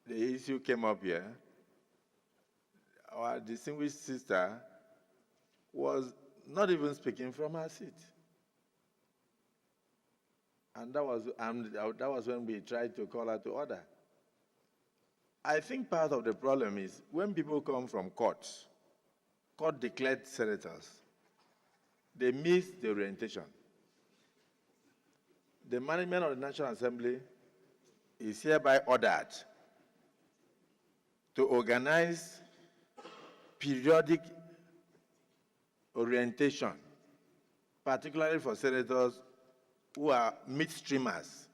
the issue came up here, our distinguished sister was not even speaking from her seat. And that was when we tried to call her to order. I think part of the problem is when people come from courts, court-declared senators, they miss the orientation. The management of the National Assembly is hereby ordered to organize periodic orientation, particularly for senators who are midstreamers,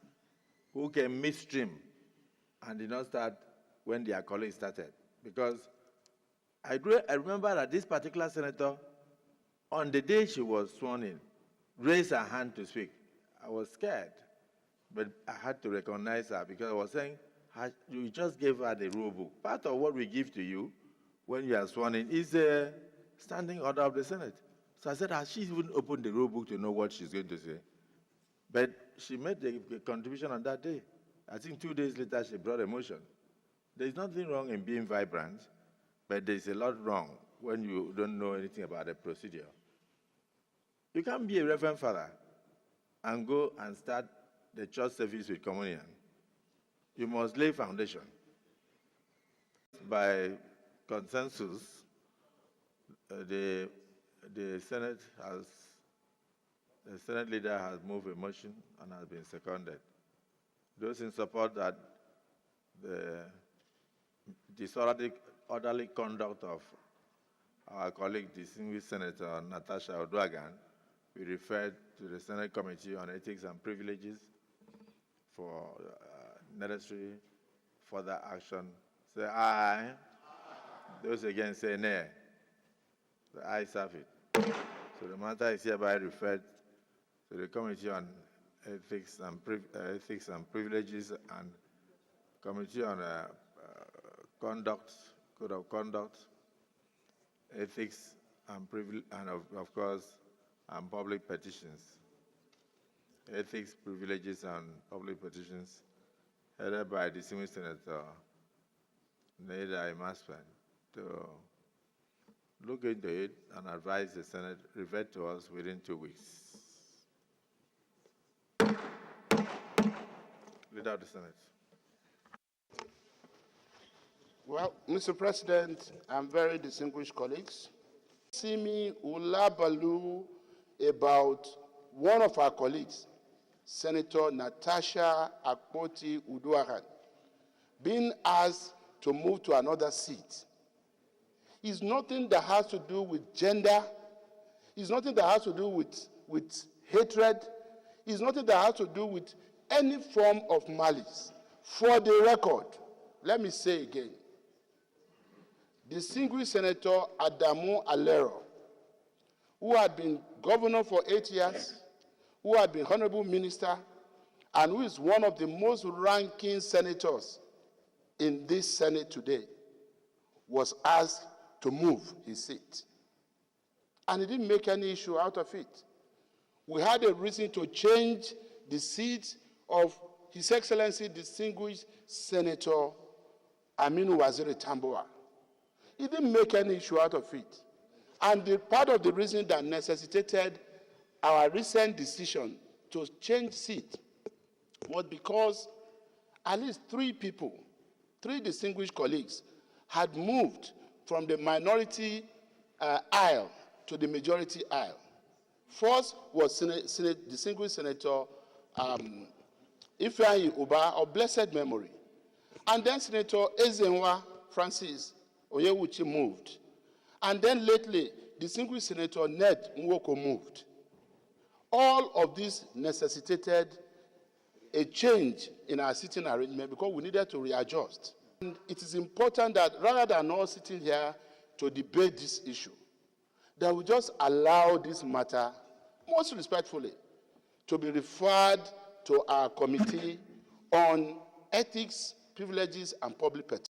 who can midstream and did not start when their colleagues started. Because I remember that this particular senator, on the day she was sworn in, raised her hand to speak. I was scared, but I had to recognize her because I was saying, you just gave her the rule book. Part of what we give to you when you are sworn in is a standing order of the Senate. So I said, has she even opened the rule book to know what she's going to say? But she made the contribution on that day. I think 2 days later, she brought a motion. There's nothing wrong in being vibrant, but there's a lot wrong when you don't know anything about the procedure. You can't be a reverend father and go and start the church service with communion. You must lay foundation. By consensus, the Senate leader has moved a motion and has been seconded. Those in support that the disorderly conduct of our colleague, distinguished Senator Natasha we referred to the Senate Committee on Ethics and Privileges for necessary further action. Say aye. Aye. Those against say nay. The ayes have it. So the matter is hereby referred to the Committee on Ethics and Privileges and Committee on Conduct, Code of Conduct, Ethics and of course, and Public Petitions. Ethics, Privileges, and Public Petitions, headed by distinguished Senator Natasha to look into it and advise the Senate, revert to us within 2 weeks. Leader of the Senate. Well, Mr. President and very distinguished colleagues, Simi Ulabalu about one of our colleagues, Senator Natasha Akpoti Uduaghan, being asked to move to another seat is nothing that has to do with gender, is nothing that has to do with hatred, is nothing that has to do with any form of malice. For the record, let me say again, distinguished Senator Adamu Alero, who had been governor for 8 years, who had been honorable minister, and who is one of the most ranking senators in this Senate today, was asked to move his seat. And he didn't make any issue out of it. We had a reason to change the seat of His Excellency Distinguished Senator Aminu Waziri Tambuwa. He didn't make any issue out of it. And the part of the reason that necessitated our recent decision to change seat was because at least 3 people, 3 distinguished colleagues, had moved from the minority aisle to the majority aisle. First was distinguished Senator Ifeanyi Uba of blessed memory. And then Senator Ezenwa Francis Oyewuchi moved. And then lately, distinguished Senator Ned Nwoko moved. All of this necessitated a change in our sitting arrangement because we needed to readjust. And it is important that rather than all sitting here to debate this issue, that we just allow this matter, most respectfully, to be referred to our committee on ethics, privileges, and public petitions.